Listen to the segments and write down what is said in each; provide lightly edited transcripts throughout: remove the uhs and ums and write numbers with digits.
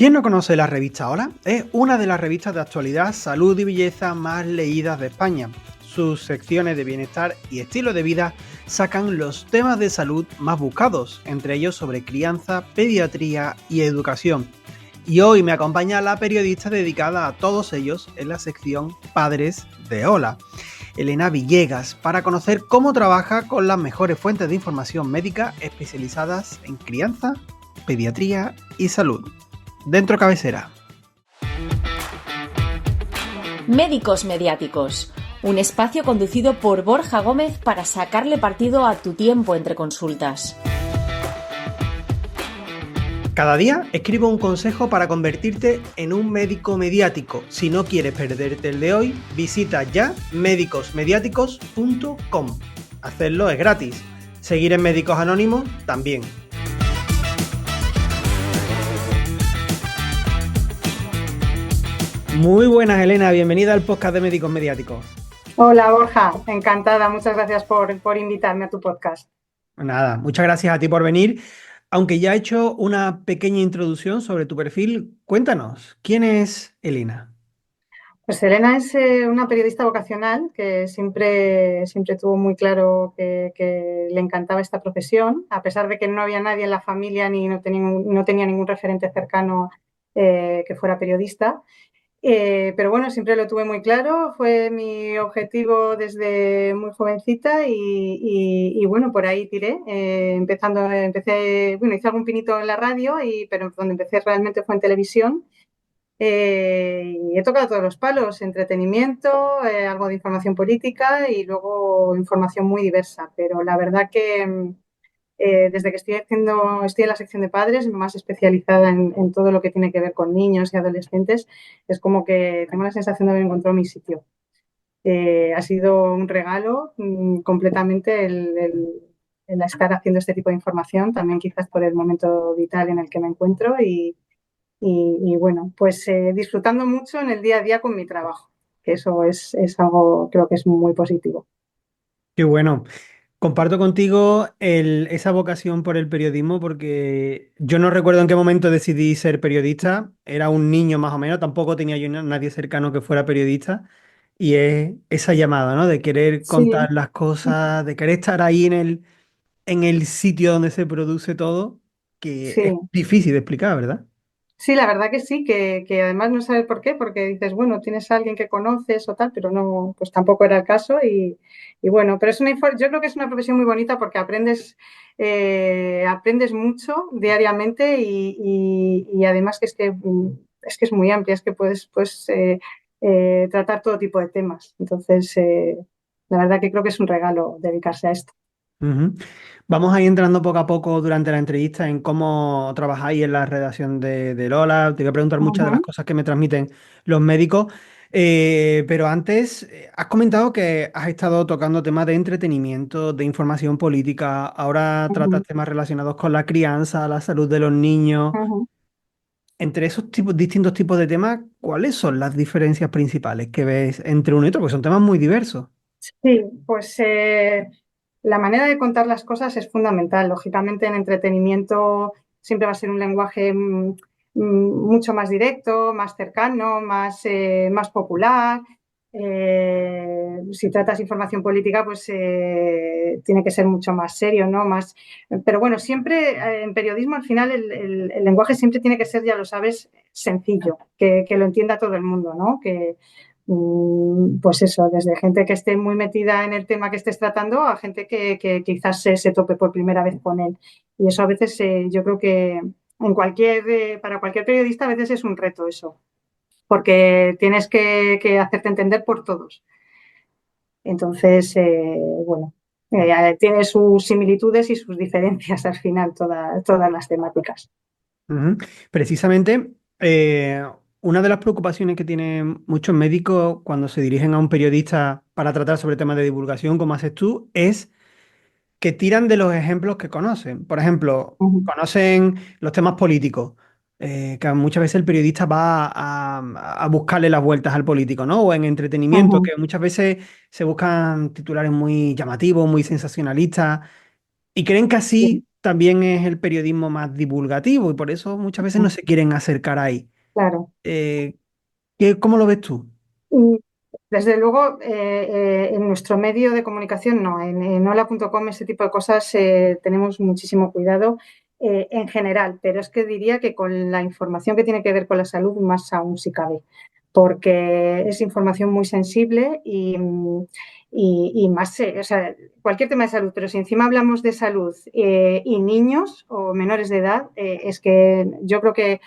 ¿Quién no conoce la revista Hola? Es una de las revistas de actualidad, salud y belleza más leídas de España. Sus secciones de bienestar y estilo de vida sacan los temas de salud más buscados, entre ellos sobre crianza, pediatría y educación. Y hoy me acompaña la periodista dedicada a todos ellos en la sección Padres de Hola, Elena Villegas, para conocer cómo trabaja con las mejores fuentes de información médica especializadas en crianza, pediatría y salud. Dentro cabecera. Médicos Mediáticos, un espacio conducido por Borja Gómez para sacarle partido a tu tiempo entre consultas. Cada día escribo un consejo para convertirte en un médico mediático. Si no quieres perderte el de hoy, visita ya medicosmediáticos.com. Hacerlo es gratis. Seguir en Médicos Anónimos también. Muy buenas, Elena, bienvenida al podcast de Médicos Mediáticos. Hola, Borja, encantada, muchas gracias por invitarme a tu podcast. Nada, muchas gracias a ti por venir. Aunque ya he hecho una pequeña introducción sobre tu perfil, cuéntanos, ¿quién es Elena? Pues Elena es una periodista vocacional que siempre tuvo muy claro que le encantaba esta profesión, a pesar de que no había nadie en la familia ni no tenía ningún referente cercano que fuera periodista. Pero bueno, siempre lo tuve muy claro, fue mi objetivo desde muy jovencita y bueno, por ahí tiré. Hice algún pinito en la radio, pero donde empecé realmente fue en televisión. Y he tocado todos los palos, entretenimiento, algo de información política y luego información muy diversa. Pero la verdad que desde que estoy en la sección de padres, más especializada en todo lo que tiene que ver con niños y adolescentes, es como que tengo la sensación de haber encontrado mi sitio. Ha sido un regalo completamente el estar haciendo este tipo de información, también quizás por el momento vital en el que me encuentro y bueno, pues disfrutando mucho en el día a día con mi trabajo, que eso es algo, creo que es muy positivo. Qué bueno. Comparto contigo esa vocación por el periodismo porque yo no recuerdo en qué momento decidí ser periodista. Era un niño más o menos, tampoco tenía yo nadie cercano que fuera periodista. Y es esa llamada, ¿no? De querer Sí, contar las cosas, de querer estar ahí en el sitio donde se produce todo, que es sí. difícil de explicar, ¿verdad? Sí, la verdad que sí, que además no sabes por qué, porque dices, bueno, tienes a alguien que conoces o tal, pero no, pues tampoco era el caso y bueno, pero yo creo que es una profesión muy bonita porque aprendes mucho diariamente y además es que es muy amplia, es que puedes tratar todo tipo de temas. Entonces, la verdad que creo que es un regalo dedicarse a esto. Ujú. Vamos a ir entrando poco a poco durante la entrevista en cómo trabajáis en la redacción de Lola. Te voy a preguntar muchas de las Ujú, cosas que me transmiten los médicos. Pero antes, has comentado que has estado tocando temas de entretenimiento, de información política. Ahora tratas ujú, temas relacionados con la crianza, la salud de los niños. ujú. Entre esos distintos tipos de temas, ¿cuáles son las diferencias principales que ves entre uno y otro? Porque son temas muy diversos. Sí, pues la manera de contar las cosas es fundamental. Lógicamente, en entretenimiento siempre va a ser un lenguaje mucho más directo, más cercano, más popular. Si tratas información política, pues tiene que ser mucho más serio, ¿no? Pero bueno, siempre en periodismo al final el lenguaje siempre tiene que ser, ya lo sabes, sencillo, que lo entienda todo el mundo, ¿no? Pues eso, desde gente que esté muy metida en el tema que estés tratando a gente que quizás se tope por primera vez con él. Y eso a veces yo creo que para cualquier periodista a veces es un reto eso, porque tienes que hacerte entender por todos. Entonces, bueno, tiene sus similitudes y sus diferencias al final todas las temáticas. Ujú. Precisamente, una de las preocupaciones que tienen muchos médicos cuando se dirigen a un periodista para tratar sobre temas de divulgación, como haces tú, es que tiran de los ejemplos que conocen. Por ejemplo, Ujú, conocen los temas políticos, que muchas veces el periodista va a buscarle las vueltas al político, ¿no? O en entretenimiento, ujú. que muchas veces se buscan titulares muy llamativos, muy sensacionalistas, y creen que así también es el periodismo más divulgativo y por eso muchas veces no se quieren acercar ahí. Claro. Eh, ¿Cómo lo ves tú? Y desde luego, en nuestro medio de comunicación, no, en hola.com, ese tipo de cosas tenemos muchísimo cuidado en general, pero es que diría que con la información que tiene que ver con la salud, más aún si cabe, porque es información muy sensible y más, o sea, cualquier tema de salud, pero si encima hablamos de salud y niños o menores de edad, es que yo creo que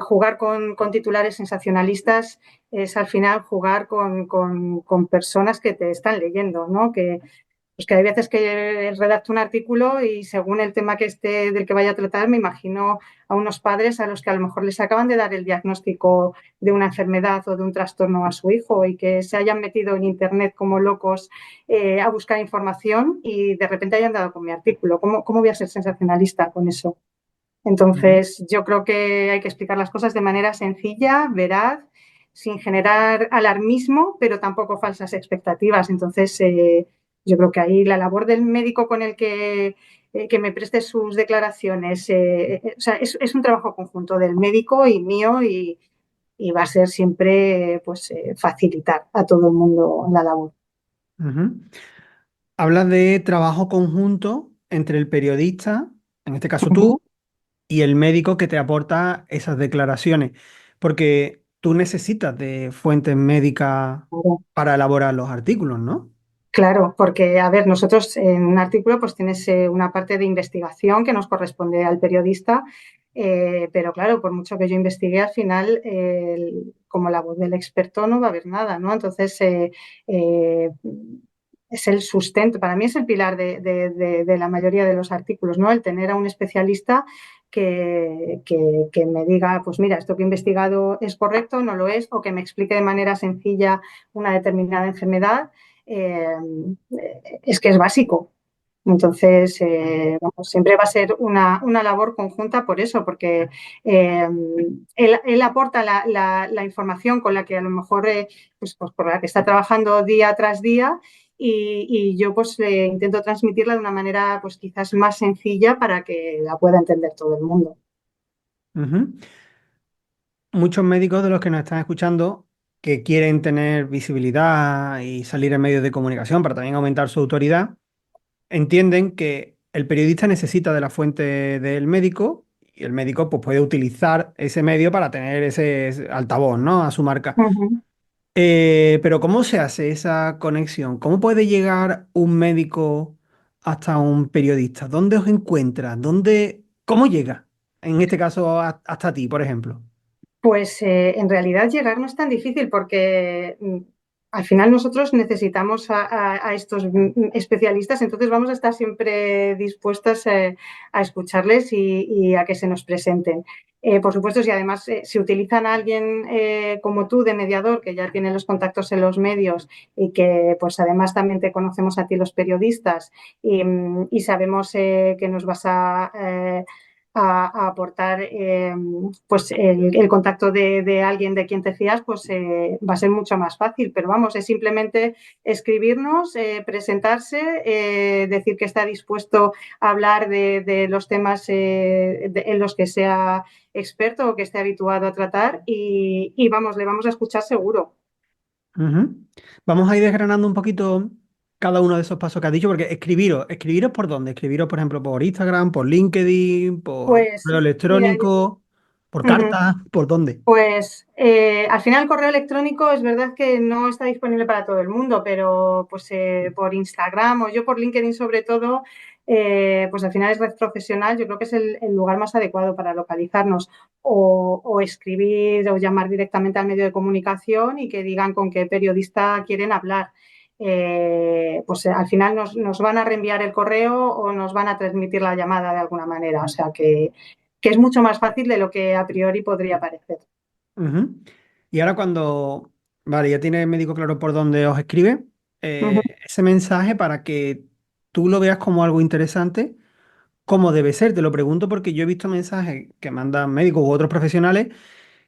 jugar con titulares sensacionalistas es al final jugar con personas que te están leyendo, ¿no? Pues que hay veces que redacto un artículo y según el tema que esté del que vaya a tratar, me imagino a unos padres a los que a lo mejor les acaban de dar el diagnóstico de una enfermedad o de un trastorno a su hijo y que se hayan metido en internet como locos a buscar información y de repente hayan dado con mi artículo. ¿Cómo voy a ser sensacionalista con eso? Ujú. Entonces, yo creo que hay que explicar las cosas de manera sencilla, veraz, sin generar alarmismo, pero tampoco falsas expectativas. Entonces, yo creo que ahí la labor del médico con el que me preste sus declaraciones, o sea, es un trabajo conjunto del médico y mío y va a ser siempre pues, facilitar a todo el mundo la labor. Ujú. Hablas de trabajo conjunto entre el periodista, en este caso Ujú. tú, y el médico que te aporta esas declaraciones, porque tú necesitas de fuentes médicas para elaborar los artículos, ¿no? Claro, porque, a ver, nosotros en un artículo pues tienes una parte de investigación que nos corresponde al periodista, pero claro, por mucho que yo investigue, al final, como la voz del experto no va a haber nada, ¿no? Entonces, eh, es el sustento, para mí es el pilar de la mayoría de los artículos, ¿no? El tener a un especialista que me diga, pues mira, esto que he investigado es correcto, no lo es, o que me explique de manera sencilla una determinada enfermedad eh, es que es básico. Entonces, vamos, siempre va a ser una labor conjunta por eso, porque él aporta la información con la que a lo mejor, pues por la que está trabajando día tras día y yo pues intento transmitirla de una manera pues quizás más sencilla para que la pueda entender todo el mundo. Ujú. Muchos médicos de los que nos están escuchando que quieren tener visibilidad y salir en medios de comunicación para también aumentar su autoridad, entienden que el periodista necesita de la fuente del médico y el médico pues, puede utilizar ese medio para tener ese altavoz, ¿no? A su marca. Ujú. Pero ¿cómo se hace esa conexión? ¿Cómo puede llegar un médico hasta un periodista? ¿Dónde os encuentra? ¿Cómo llega? En este caso, hasta ti, por ejemplo. Pues en realidad llegar no es tan difícil porque al final nosotros necesitamos a estos especialistas, entonces vamos a estar siempre dispuestas a escucharles y a que se nos presenten. Por supuesto, si además si utilizan a alguien como tú de mediador, que ya tiene los contactos en los medios y que pues además también te conocemos a ti los periodistas y sabemos que nos vas a aportar pues el contacto de alguien de quien te fías, pues va a ser mucho más fácil. Pero vamos, es simplemente escribirnos, presentarse, decir que está dispuesto a hablar de los temas en los que sea experto o que esté habituado a tratar y vamos, le vamos a escuchar seguro. Ujú. Vamos a ir desgranando un poquito cada uno de esos pasos que has dicho, porque escribiros por dónde, escribiros, por ejemplo, por Instagram, por LinkedIn, por Pues correo mira, electrónico, por uh-huh. carta, ¿por dónde? Pues al final el correo electrónico es verdad que no está disponible para todo el mundo, pero pues por Instagram o yo por LinkedIn sobre todo, pues al final es red profesional, yo creo que es el lugar más adecuado para localizarnos o escribir o llamar directamente al medio de comunicación y que digan con qué periodista quieren hablar. Pues al final nos van a reenviar el correo o nos van a transmitir la llamada de alguna manera, o sea que es mucho más fácil de lo que a priori podría parecer. Ujú. Y ahora vale, ya tiene el médico claro por dónde os escribe, Ujú, ese mensaje para que tú lo veas como algo interesante, como debe ser. Te lo pregunto porque yo he visto mensajes que mandan médicos u otros profesionales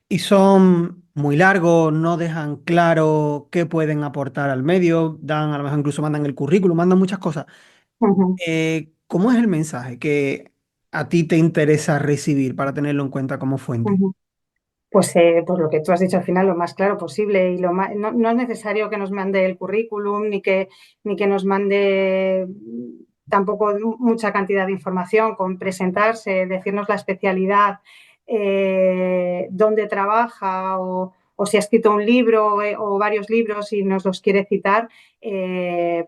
y son muy largos, no dejan claro qué pueden aportar al medio, dan, a lo mejor incluso mandan el currículum, mandan muchas cosas. ujú. ¿Cómo es el mensaje que a ti te interesa recibir para tenerlo en cuenta como fuente? Ujú. Pues lo que tú has dicho al final, lo más claro posible y no, no es necesario que nos mande el currículum ni que nos mande tampoco mucha cantidad de información con presentarse, decirnos la especialidad, dónde trabaja o si ha escrito un libro o varios libros y nos los quiere citar,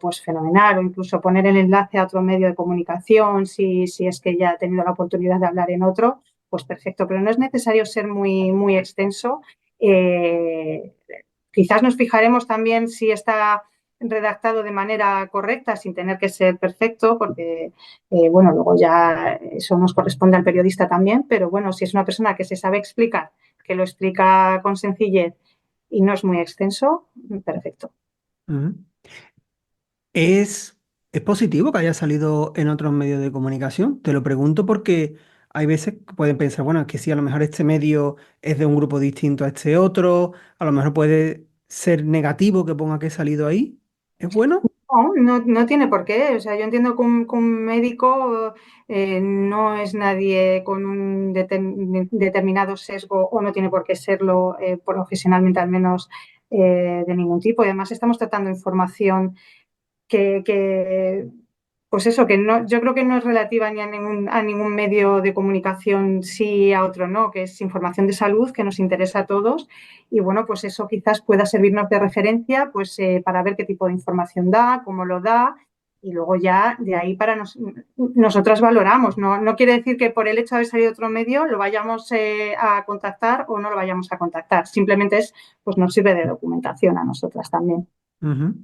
pues fenomenal. O incluso poner el enlace a otro medio de comunicación si es que ya ha tenido la oportunidad de hablar en otro, pues perfecto, pero no es necesario ser muy extenso. Eh, Quizás nos fijaremos también si está redactado de manera correcta, sin tener que ser perfecto, porque, bueno, luego ya eso nos corresponde al periodista también, pero bueno, si es una persona que se sabe explicar, que lo explica con sencillez y no es muy extenso, perfecto. Ujú. ¿Es positivo que haya salido en otros medios de comunicación? Te lo pregunto porque hay veces que pueden pensar, bueno, es que sí, a lo mejor este medio es de un grupo distinto a este otro, a lo mejor puede ser negativo que ponga que he salido ahí. ¿Es bueno? No tiene por qué. O sea, yo entiendo que un médico no es nadie con un determinado sesgo o no tiene por qué serlo profesionalmente al menos de ningún tipo. Y además estamos tratando información que, pues eso, que no, yo creo que no es relativa ni a ningún medio de comunicación, sí a otro no, que es información de salud que nos interesa a todos y bueno, pues eso quizás pueda servirnos de referencia pues para ver qué tipo de información da, cómo lo da y luego ya de ahí nosotras valoramos. No, no quiere decir que por el hecho de haber salido otro medio lo vayamos a contactar o no lo vayamos a contactar. Simplemente pues nos sirve de documentación a nosotras también. Ujú.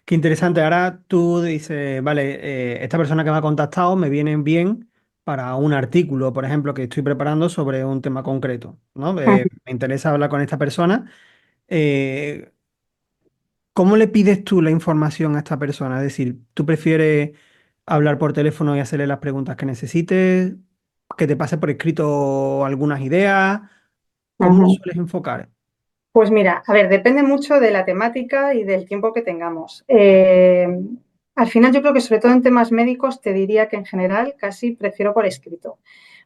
Qué interesante. Ahora tú dices, vale, esta persona que me ha contactado me viene bien para un artículo, por ejemplo, que estoy preparando sobre un tema concreto, ¿no? Me interesa hablar con esta persona. Eh, ¿Cómo le pides tú la información a esta persona? Es decir, ¿tú prefieres hablar por teléfono y hacerle las preguntas que necesites? ¿Que te pase por escrito algunas ideas? ¿Cómo lo Ujú. sueles enfocar? Pues mira, a ver, depende mucho de la temática y del tiempo que tengamos. Al final yo creo que sobre todo en temas médicos te diría que en general casi prefiero por escrito,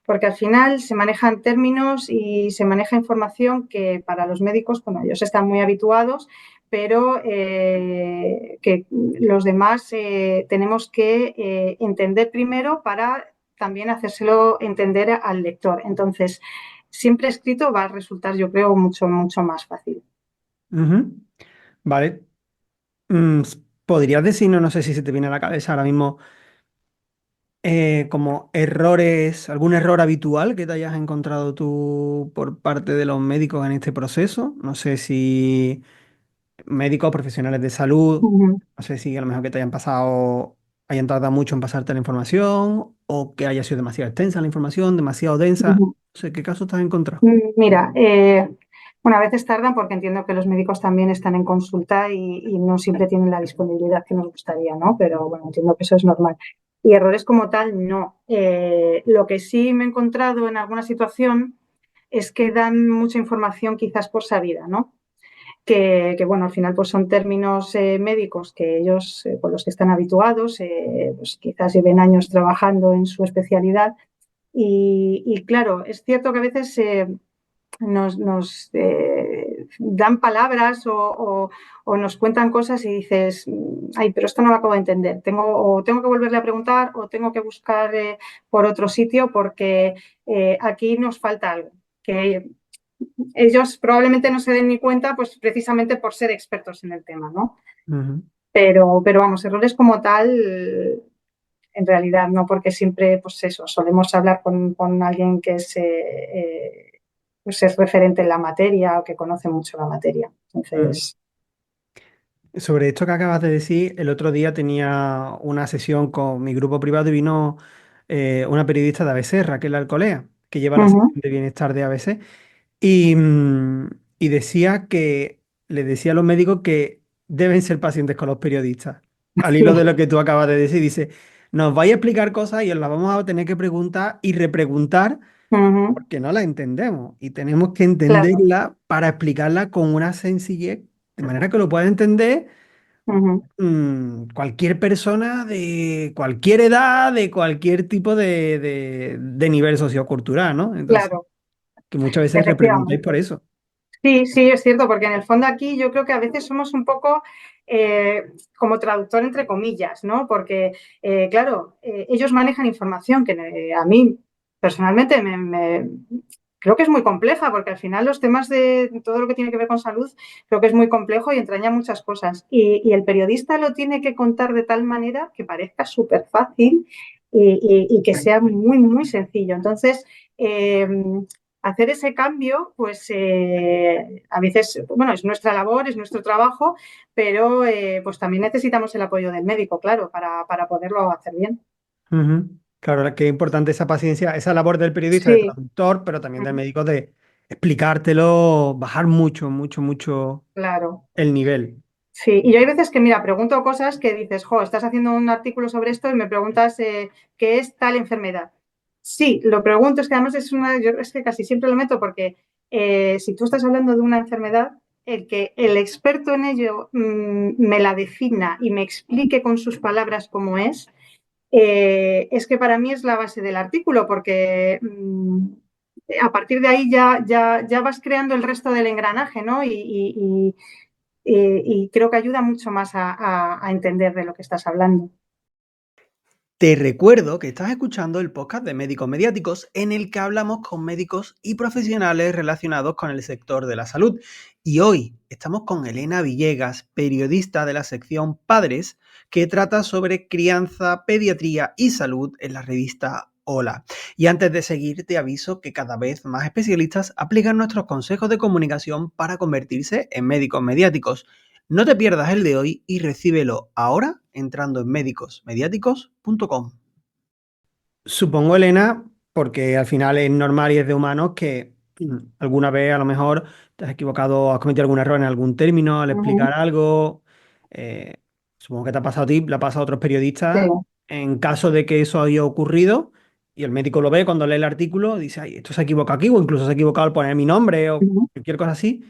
porque al final se manejan términos y se maneja información que para los médicos, bueno, ellos están muy habituados, pero que los demás tenemos que entender primero para también hacérselo entender al lector. Entonces, siempre escrito va a resultar, yo creo, mucho más fácil. Ujú. Vale. ¿Podrías decirnos, no sé si se te viene a la cabeza ahora mismo, como errores, algún error habitual que te hayas encontrado tú por parte de los médicos en este proceso? No sé si médicos, profesionales de salud, Ujú, no sé si a lo mejor que te hayan pasado, hayan tardado mucho en pasarte la información o que haya sido demasiado extensa la información, demasiado densa. ujú. No sé, ¿qué casos te has encontrado? Mira, bueno, a veces tardan porque entiendo que los médicos también están en consulta y no siempre tienen la disponibilidad que nos gustaría, ¿no? Pero bueno, entiendo que eso es normal. Y errores como tal, no. Lo que sí me he encontrado en alguna situación es que dan mucha información quizás por sabida, ¿no? Bueno, al final pues son términos médicos que ellos, con los que están habituados, pues quizás lleven años trabajando en su especialidad. Y claro, es cierto que a veces nos dan palabras o nos cuentan cosas y dices, ay, pero esto no lo acabo de entender. Tengo que volverle a preguntar o tengo que buscar por otro sitio porque aquí nos falta algo. Que ellos probablemente no se den ni cuenta, pues precisamente por ser expertos en el tema, ¿no? Ujú. Pero vamos, errores como tal, en realidad no, porque siempre, pues eso, solemos hablar con alguien que pues es referente en la materia o que conoce mucho la materia. Ujú. Entonces, Sobre esto que acabas de decir, el otro día tenía una sesión con mi grupo privado y vino una periodista de ABC, Raquel Alcolea, que lleva la ujú, sección de bienestar de ABC, y decía que le decía a los médicos que deben ser pacientes con los periodistas. Al hilo de sí, lo que tú acabas de decir, dice, nos vais a explicar cosas y os las vamos a tener que preguntar y repreguntar ujú, porque no la entendemos y tenemos que claro, entenderla para explicarla con una sencillez, de manera que lo pueda entender Ujú. Cualquier persona de cualquier edad, de cualquier tipo de nivel sociocultural, ¿no? Entonces, Claro, que muchas veces repreguntáis efectivamente. por eso. Sí, sí, es cierto, porque en el fondo aquí yo creo que a veces somos un poco como traductor entre comillas, ¿no? Porque, claro, ellos manejan información que a mí personalmente creo que es muy compleja, porque al final los temas de todo lo que tiene que ver con salud creo que es muy complejo y entraña muchas cosas. Y el periodista lo tiene que contar de tal manera que parezca súper fácil y que sea muy, muy sencillo. Entonces, eh, hacer ese cambio, pues a veces, bueno, es nuestra labor, es nuestro trabajo, pero pues también necesitamos el apoyo del médico, claro, para poderlo hacer bien. Ujú. Claro, qué importante esa paciencia, esa labor del periodista, del Sí, traductor, pero también del médico de explicártelo, bajar mucho, mucho, mucho claro. el nivel. Sí, y yo hay veces que, mira, pregunto cosas que dices, jo, estás haciendo un artículo sobre esto y me preguntas qué es tal enfermedad. Sí, lo pregunto, es que además es que casi siempre lo meto porque si tú estás hablando de una enfermedad, el que el experto en ello me la defina y me explique con sus palabras cómo es que para mí es la base del artículo, porque a partir de ahí ya vas creando el resto del engranaje, ¿no? Y creo que ayuda mucho más a entender de lo que estás hablando. Te recuerdo que estás escuchando el podcast de Médicos Mediáticos en el que hablamos con médicos y profesionales relacionados con el sector de la salud. Y hoy estamos con Elena Villegas, periodista de la sección Padres, que trata sobre crianza, pediatría y salud en la revista Hola. Y antes de seguir, te aviso que cada vez más especialistas aplican nuestros consejos de comunicación para convertirse en médicos mediáticos. No te pierdas el de hoy y recíbelo ahora entrando en médicosmediáticos.com. Supongo, Elena, porque al final es normal y es de humanos que alguna vez a lo mejor te has equivocado, has cometido algún error en algún término al Ujú. explicar algo. eh, Supongo que te ha pasado a ti, le ha pasado a otros Sí. periodistas. En caso de que eso haya ocurrido y el médico lo ve cuando lee el artículo, dice, ay, esto se ha equivocado aquí o incluso se ha equivocado al poner mi nombre o Ujú. cualquier cosa así.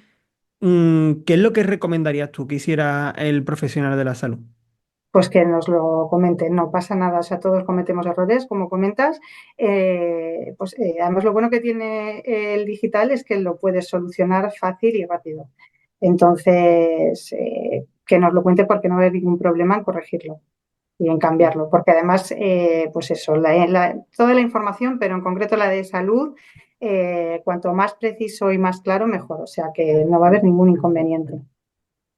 ¿Qué es lo que recomendarías tú que hiciera el profesional de la salud? Pues que nos lo comenten, no pasa nada, o sea, todos cometemos errores, como comentas. Además lo bueno que tiene el digital es que lo puedes solucionar fácil y rápido. Entonces, que nos lo cuente porque no va a haber ningún problema en corregirlo y en cambiarlo, porque además, pues eso, toda la información, pero en concreto la de salud, cuanto más preciso y más claro, mejor, o sea que no va a haber ningún inconveniente.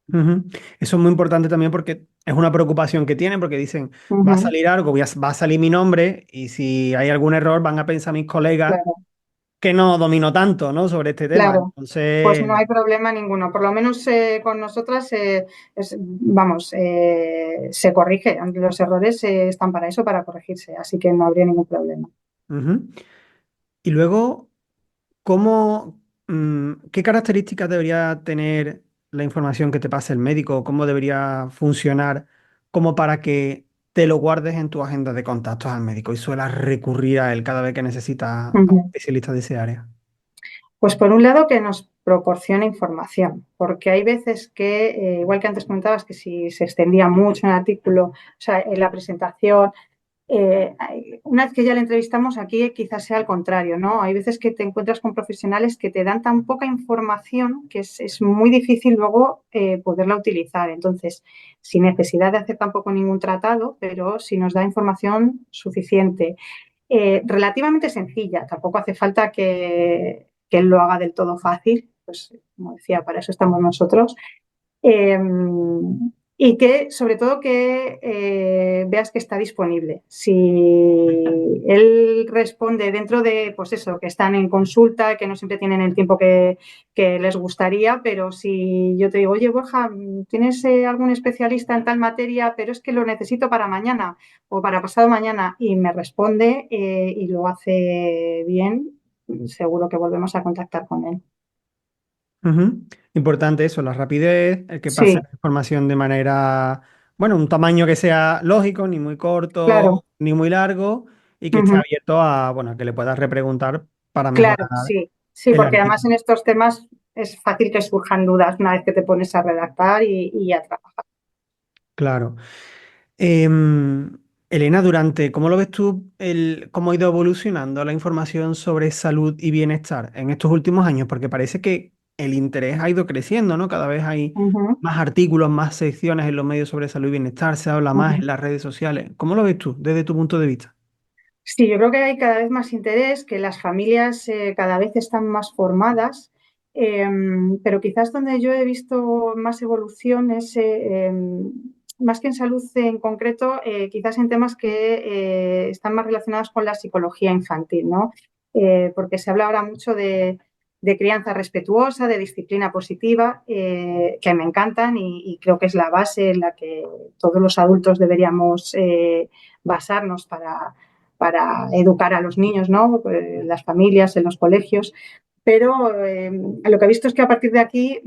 Ujú. Eso es muy importante también porque es una preocupación que tienen, porque dicen, va a Ujú. salir algo, va a salir mi nombre y si hay algún error van a pensar mis colegas Claro. que no domino tanto, ¿no? Sobre este tema. Claro, pues Entonces, no hay problema ninguno. Por lo menos con nosotras, vamos, se corrige. Los errores están para eso, para corregirse, así que no habría ningún problema. ujú. Y luego, ¿qué características debería tener la información que te pase el médico? ¿Cómo debería funcionar como para que te lo guardes en tu agenda de contactos al médico y suelas recurrir a él cada vez que necesitas a un Ujú. especialista de ese área? Pues por un lado que nos proporcione información, porque hay veces que, igual que antes comentabas, que si se extendía mucho en el artículo, o sea, en la presentación, una vez que ya le entrevistamos aquí, quizás sea al contrario, ¿no? Hay veces que te encuentras con profesionales que te dan tan poca información que es muy difícil luego poderla utilizar. Entonces, sin necesidad de hacer tampoco ningún tratado, pero si nos da información suficiente, relativamente sencilla, tampoco hace falta que él lo haga del todo fácil, pues como decía, para eso estamos nosotros. Eh, y que, sobre todo, que veas que está disponible. Si él responde dentro de, pues eso, que están en consulta, que no siempre tienen el tiempo que les gustaría, pero si yo te digo, oye, Borja, ¿tienes algún especialista en tal materia, pero es que lo necesito para mañana o para pasado mañana? Y me responde y lo hace bien, seguro que volvemos a contactar con él. Ujú. Importante eso, la rapidez, el que pase Sí, la información de manera, bueno, un tamaño que sea lógico, ni muy claro. corto, ni muy largo, y que esté Ujú. abierto a, bueno, a que le puedas repreguntar para Claro, mejorar sí, sí, el porque además artículo. en estos temas es fácil que surjan dudas una vez que te pones a redactar y a trabajar. Claro. Elena, ¿cómo lo ves tú, cómo ha ido evolucionando la información sobre salud y bienestar en estos últimos años? Porque parece que el interés ha ido creciendo, ¿no? Cada vez hay Ujú, más artículos, más secciones en los medios sobre salud y bienestar, se habla más en ujú. las redes sociales. ¿Cómo lo ves tú, desde tu punto de vista? Sí, yo creo que hay cada vez más interés, que las familias cada vez están más formadas, pero quizás donde yo he visto más evolución es, más que en salud en concreto, quizás en temas que están más relacionados con la psicología infantil, ¿no? Porque se habla ahora mucho de crianza respetuosa, de disciplina positiva, que me encantan y creo que es la base en la que todos los adultos deberíamos basarnos para educar a los niños, ¿no? En las familias, en los colegios. Pero lo que he visto es que a partir de aquí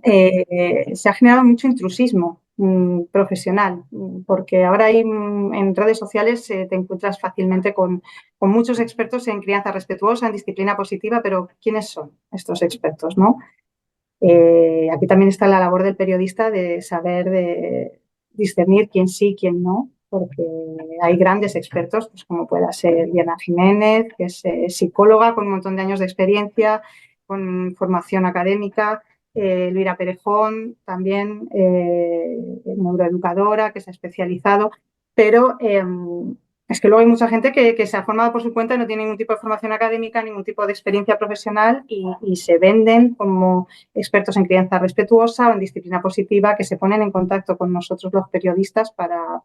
se ha generado mucho intrusismo profesional, porque ahora hay, en redes sociales te encuentras fácilmente con muchos expertos en crianza respetuosa, en disciplina positiva, pero ¿quiénes son estos expertos, no? Aquí también está la labor del periodista de saber discernir quién sí, quién no, porque hay grandes expertos, pues como pueda ser Diana Jiménez, que es psicóloga con un montón de años de experiencia, con formación académica, Luira Perejón, también neuroeducadora, que se ha especializado, pero es que luego hay mucha gente que se ha formado por su cuenta y no tiene ningún tipo de formación académica, ningún tipo de experiencia profesional y se venden como expertos en crianza respetuosa o en disciplina positiva que se ponen en contacto con nosotros los periodistas para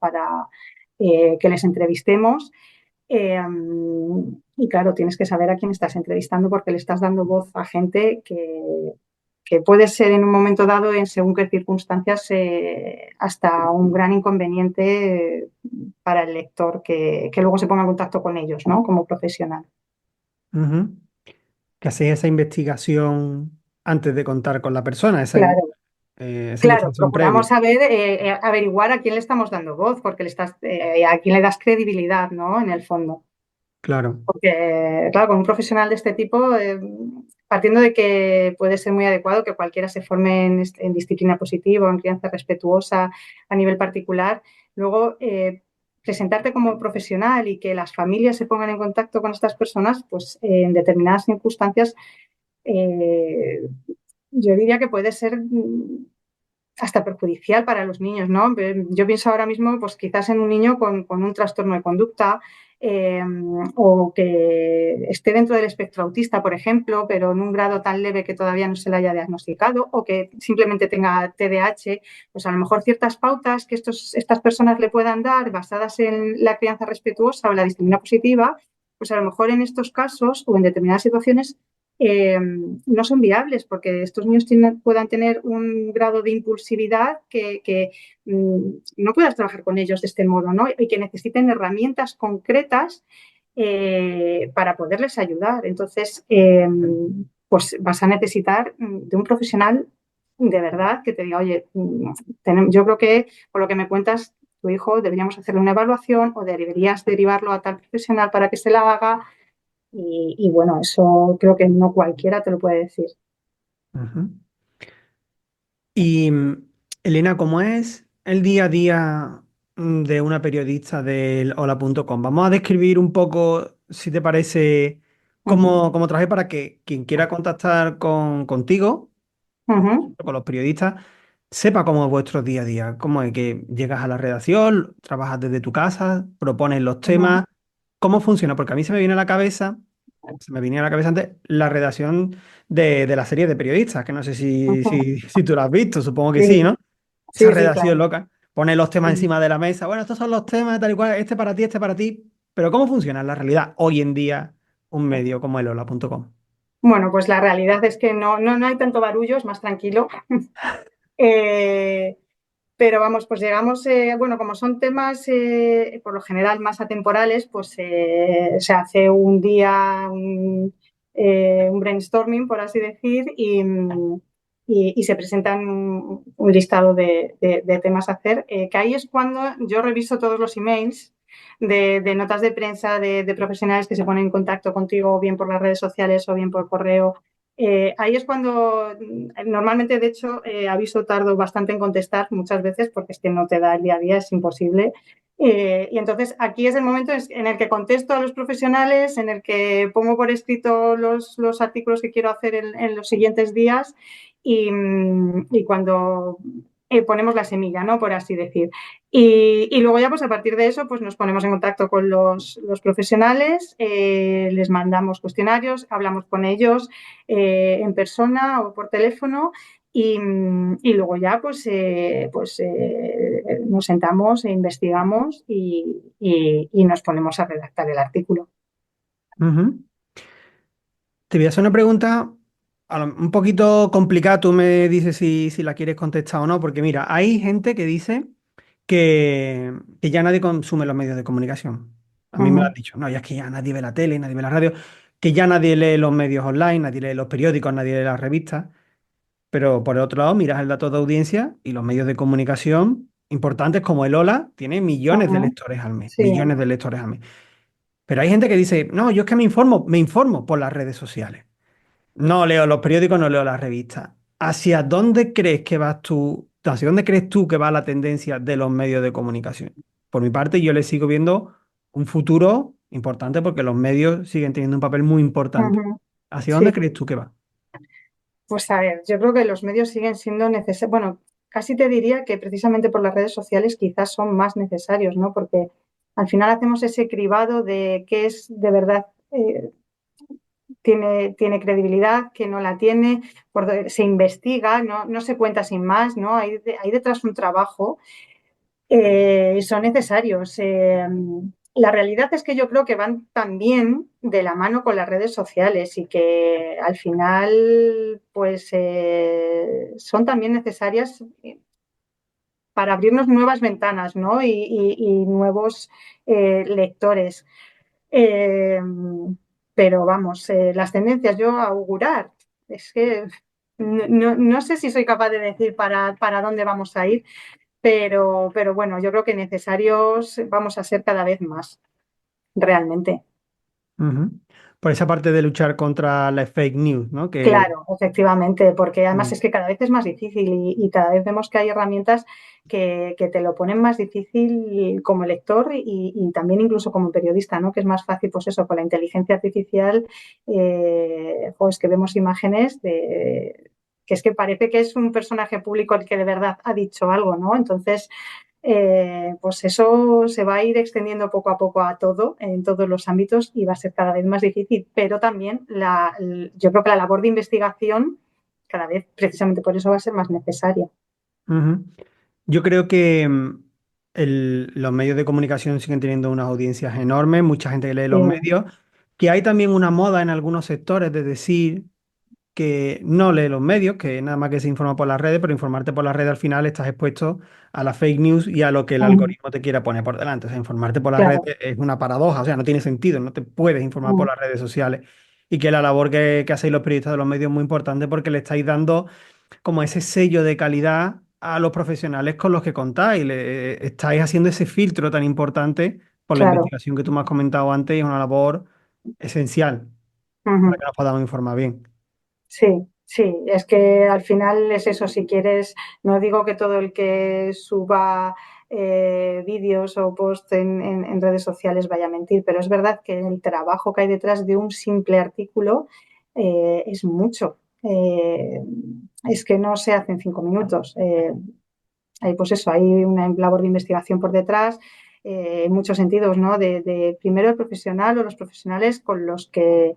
que les entrevistemos. Eh, y claro, tienes que saber a quién estás entrevistando porque le estás dando voz a gente que puede ser en un momento dado, en según qué circunstancias, hasta un gran inconveniente para el lector que luego se ponga en contacto con ellos, ¿no? Como profesional. Ujú. Que hacéis esa investigación antes de contar con la persona, Claro. esa Claro, investigación previa. procuramos saber, averiguar a quién le estamos dando voz, porque a quién le das credibilidad, ¿no? En el fondo. Claro. Porque, claro, con un profesional de este tipo, partiendo de que puede ser muy adecuado que cualquiera se forme en disciplina positiva, en crianza respetuosa a nivel particular, luego presentarte como profesional y que las familias se pongan en contacto con estas personas, pues en determinadas circunstancias, eh, yo diría que puede ser hasta perjudicial para los niños, ¿no? Yo pienso ahora mismo, pues quizás en un niño con un trastorno de conducta eh, o que esté dentro del espectro autista, por ejemplo, pero en un grado tan leve que todavía no se le haya diagnosticado o que simplemente tenga TDAH, pues a lo mejor ciertas pautas que estas personas le puedan dar basadas en la crianza respetuosa o la disciplina positiva, pues a lo mejor en estos casos o en determinadas situaciones no son viables porque estos niños puedan tener un grado de impulsividad que no puedas trabajar con ellos de este modo, ¿no? Y que necesiten herramientas concretas para poderles ayudar. Entonces, pues vas a necesitar de un profesional de verdad que te diga, oye, yo creo que por lo que me cuentas, tu hijo deberíamos hacerle una evaluación o deberías derivarlo a tal profesional para que se la haga y bueno, eso creo que no cualquiera te lo puede decir. Ujú. Y Elena, ¿cómo es el día a día de una periodista del hola.com? Vamos a describir un poco, si te parece, Ujú, cómo trabajáis para que quien quiera contactar contigo, ujú, con los periodistas, sepa cómo es vuestro día a día, cómo es que llegas a la redacción, trabajas desde tu casa, propones los ujú, temas, cómo funciona, porque a mí se me venía a la cabeza antes la redacción de la serie de periodistas, que no sé ujú. si tú lo has visto, supongo que sí, Sí, ¿no? Esa sí, sí, claro. redacción loca, pone los temas Ujú. encima de la mesa, bueno, estos son los temas, tal y cual, este para ti, pero ¿cómo funciona en la realidad hoy en día un medio como el hola.com? Bueno, pues la realidad es que no hay tanto barullo, es más tranquilo. Eh, pero vamos, pues llegamos, bueno, como son temas por lo general más atemporales, pues se hace un día, un brainstorming, por así decir, y se presentan un listado de temas a hacer, que ahí es cuando yo reviso todos los emails de notas de prensa de profesionales que se ponen en contacto contigo, o bien por las redes sociales o bien por correo Ahí es cuando normalmente, de hecho, aviso tardo bastante en contestar muchas veces porque es que no te da el día a día, es imposible. Y entonces aquí es el momento en el que contesto a los profesionales, en el que pongo por escrito los artículos que quiero hacer en los siguientes días y cuando ponemos la semilla, ¿no? Por así decir. Y luego ya, pues a partir de eso, pues nos ponemos en contacto con los profesionales, les mandamos cuestionarios, hablamos con ellos en persona o por teléfono y luego ya nos sentamos e investigamos y nos ponemos a redactar el artículo. Ujú. Te voy a hacer una pregunta un poquito complicada, tú me dices si la quieres contestar o no, porque mira, hay gente que dice que ya nadie consume los medios de comunicación. A mí me lo han Ujú, dicho, no, ya es que ya nadie ve la tele, nadie ve la radio, que ya nadie lee los medios online, nadie lee los periódicos, nadie lee las revistas, pero por el otro lado miras el dato de audiencia y los medios de comunicación importantes como el Ola tiene millones de ujú, lectores al mes, sí, millones de lectores al mes. Pero hay gente que dice, no, yo es que me informo por las redes sociales. No leo los periódicos, no leo las revistas. ¿Hacia dónde crees que vas tú? ¿Hacia dónde crees tú que va la tendencia de los medios de comunicación? Por mi parte, yo le sigo viendo un futuro importante porque los medios siguen teniendo un papel muy importante. ujú, ¿Hacia sí. dónde crees tú que va? Pues a ver, yo creo que los medios siguen siendo necesarios. Bueno, casi te diría que precisamente por las redes sociales quizás son más necesarios, ¿no? Porque al final hacemos ese cribado de qué es de verdad tiene credibilidad, que no la tiene, se investiga, no se cuenta sin más, ¿no? Hay detrás un trabajo y son necesarios. La realidad es que yo creo que van también de la mano con las redes sociales y que al final pues son también necesarias para abrirnos nuevas ventanas, ¿no? Y nuevos lectores. Eh, pero vamos, las tendencias yo a augurar, es que no sé si soy capaz de decir para dónde vamos a ir, pero bueno, yo creo que necesarios vamos a ser cada vez más, realmente. Ujú. Por esa parte de luchar contra las fake news, ¿no? Que Claro, efectivamente, porque además mm, es que cada vez es más difícil y cada vez vemos que hay herramientas que te lo ponen más difícil como lector y también incluso como periodista, ¿no? Que es más fácil, pues eso, con la inteligencia artificial, pues que vemos imágenes que es que parece que es un personaje público el que de verdad ha dicho algo, ¿no? Entonces, pues eso se va a ir extendiendo poco a poco a todo, en todos los ámbitos y va a ser cada vez más difícil, pero también yo creo que la labor de investigación cada vez, precisamente por eso, va a ser más necesaria. ujú. Yo creo que los medios de comunicación siguen teniendo unas audiencias enormes, mucha gente que lee Sí, los medios, que hay también una moda en algunos sectores de decir que no lee los medios, que nada más que se informa por las redes, pero informarte por las redes al final estás expuesto a la fake news y a lo que el ujú, algoritmo te quiera poner por delante. O sea, informarte por las redes claro. es una paradoja, o sea, no tiene sentido, no te puedes informar por Ujú, las redes sociales. Y que la labor que hacéis los periodistas de los medios es muy importante porque le estáis dando como ese sello de calidad a los profesionales con los que contáis. Estáis haciendo ese filtro tan importante por la claro. investigación que tú me has comentado antes y es una labor esencial para Ujú. que nos podamos informar bien. Sí, sí, es que al final es eso, si quieres, no digo que todo el que suba vídeos o posts en redes sociales vaya a mentir, pero es verdad que el trabajo que hay detrás de un simple artículo es mucho. Es que no se hace en 5 minutos. Hay, pues eso, hay una labor de investigación por detrás, en muchos sentidos, ¿no? Primero el profesional o los profesionales con los que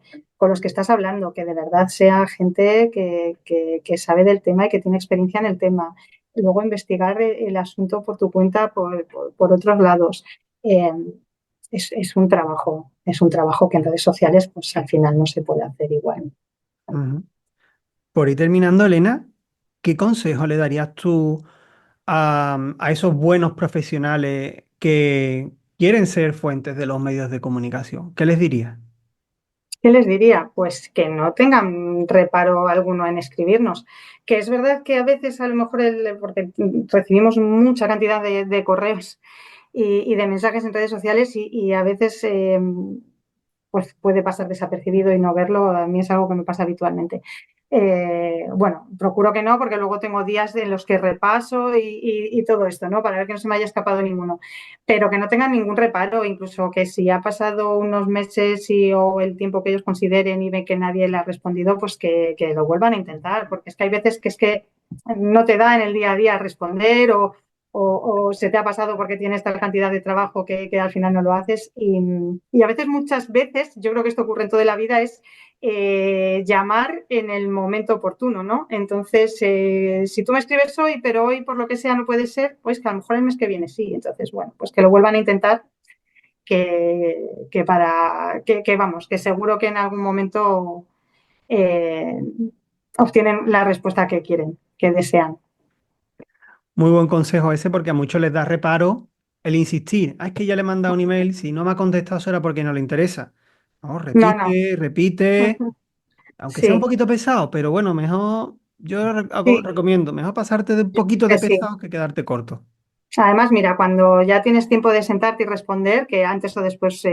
estás hablando, que de verdad sea gente que sabe del tema y que tiene experiencia en el tema. Luego investigar el asunto por tu cuenta, por otros lados. Eh, es un trabajo que en redes sociales, pues al final no se puede hacer igual. Ujú. Por ir terminando, Elena, ¿qué consejo le darías tú a esos buenos profesionales que quieren ser fuentes de los medios de comunicación? ¿Qué les dirías? ¿Qué les diría? Pues que no tengan reparo alguno en escribirnos. Que es verdad que a veces a lo mejor, porque recibimos mucha cantidad de correos y de mensajes en redes sociales y a veces pues puede pasar desapercibido y no verlo. A mí es algo que me pasa habitualmente. Bueno, procuro que no, porque luego tengo días en los que repaso y todo esto, ¿no? Para ver que no se me haya escapado ninguno. Pero que no tengan ningún reparo, incluso que si ha pasado unos meses o el tiempo que ellos consideren y ven que nadie le ha respondido, pues que lo vuelvan a intentar, porque es que hay veces que es que no te da en el día a día responder o se te ha pasado porque tienes tal cantidad de trabajo que al final no lo haces. Y a veces, muchas veces, yo creo que esto ocurre en toda la vida, es llamar en el momento oportuno, ¿no? Entonces, si tú me escribes hoy, pero hoy por lo que sea no puede ser, pues que a lo mejor el mes que viene sí. Entonces, bueno, pues que lo vuelvan a intentar, vamos, que seguro que en algún momento eh, obtienen la respuesta que quieren, que desean. Muy buen consejo ese porque a muchos les da reparo el insistir. Ah, es que ya le he mandado un email, si no me ha contestado será porque no le interesa. No, No, no. repite, repite, aunque sea un Sí, poquito pesado, pero bueno, mejor, sí, recomiendo, mejor pasarte de un yo creo poquito que de sí. pesado que quedarte corto. Además, mira, cuando ya tienes tiempo de sentarte y responder, que antes o después,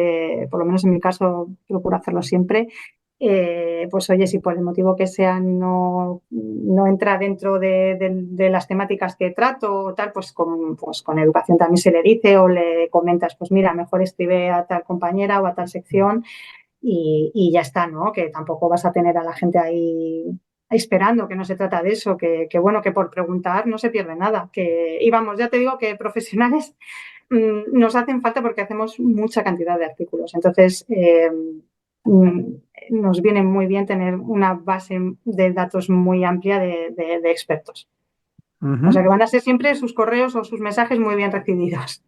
por lo menos en mi caso, procuro hacerlo siempre, pues oye, si por el motivo que sea no entra dentro de las temáticas que trato o tal, pues con educación también se le dice o le comentas, pues mira, mejor escribe a tal compañera o a tal sección y ya está, ¿no? Que tampoco vas a tener a la gente ahí esperando, que no se trata de eso, que bueno, que por preguntar no se pierde nada. Y vamos, ya te digo que profesionales nos hacen falta porque hacemos mucha cantidad de artículos. Entonces, mm, nos viene muy bien tener una base de datos muy amplia de expertos. O sea Ujú. que van a ser siempre sus correos o sus mensajes muy bien recibidos.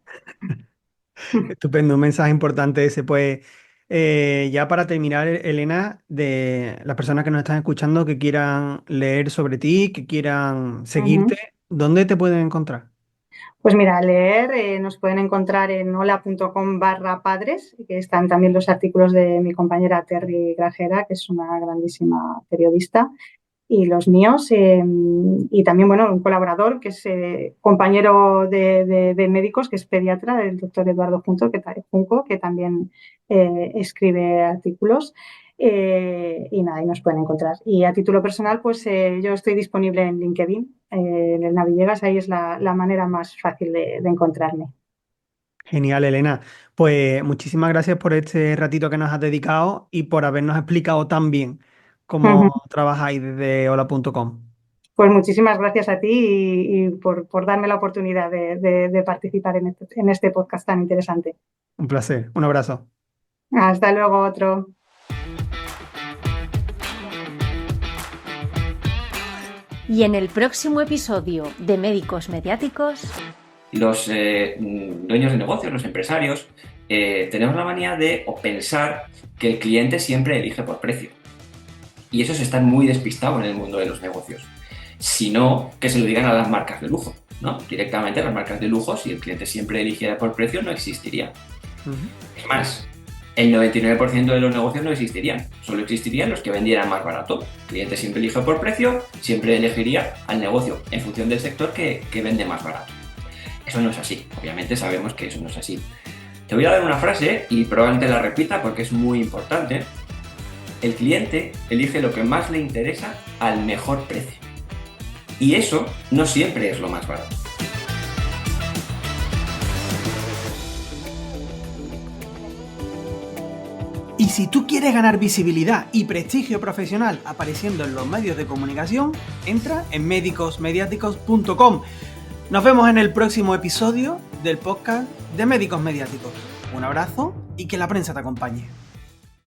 Estupendo, un mensaje importante ese. Pues ya para terminar, Elena, de las personas que nos están escuchando que quieran leer sobre ti, que quieran Ujú. seguirte, ¿dónde te pueden encontrar? Pues mira, leer nos pueden encontrar en hola.com/padres, que están también los artículos de mi compañera Terry Grajera, que es una grandísima periodista, y los míos, y también, bueno, un colaborador que es compañero de médicos, que es pediatra, el doctor Eduardo Junco, que también escribe artículos. Y nada, ahí nos pueden encontrar. Y a título personal, pues yo estoy disponible en LinkedIn, en el Navillegas, ahí es la manera más fácil de encontrarme. Genial, Elena. Pues muchísimas gracias por este ratito que nos has dedicado y por habernos explicado tan bien cómo trabajáis desde hola.com. Pues muchísimas gracias a ti y por darme la oportunidad de participar en este podcast tan interesante. Un placer. Un abrazo. Hasta luego, otro. Y en el próximo episodio de Médicos Mediáticos... Los dueños de negocios, los empresarios, tenemos la manía de pensar que el cliente siempre elige por precio. Y eso se está muy despistado en el mundo de los negocios. Si no, que se lo digan a las marcas de lujo, ¿no? Directamente las marcas de lujo, si el cliente siempre eligiera por precio, no existiría. Es más, el 99% de los negocios no existirían. Solo existirían los que vendieran más barato. El cliente siempre elige por precio, siempre elegiría al negocio en función del sector que vende más barato. Eso no es así. Obviamente sabemos que eso no es así. Te voy a dar una frase y probablemente la repita porque es muy importante. El cliente elige lo que más le interesa al mejor precio. Y eso no siempre es lo más barato. Y si tú quieres ganar visibilidad y prestigio profesional apareciendo en los medios de comunicación, entra en médicosmediáticos.com. Nos vemos en el próximo episodio del podcast de Médicos Mediáticos. Un abrazo y que la prensa te acompañe.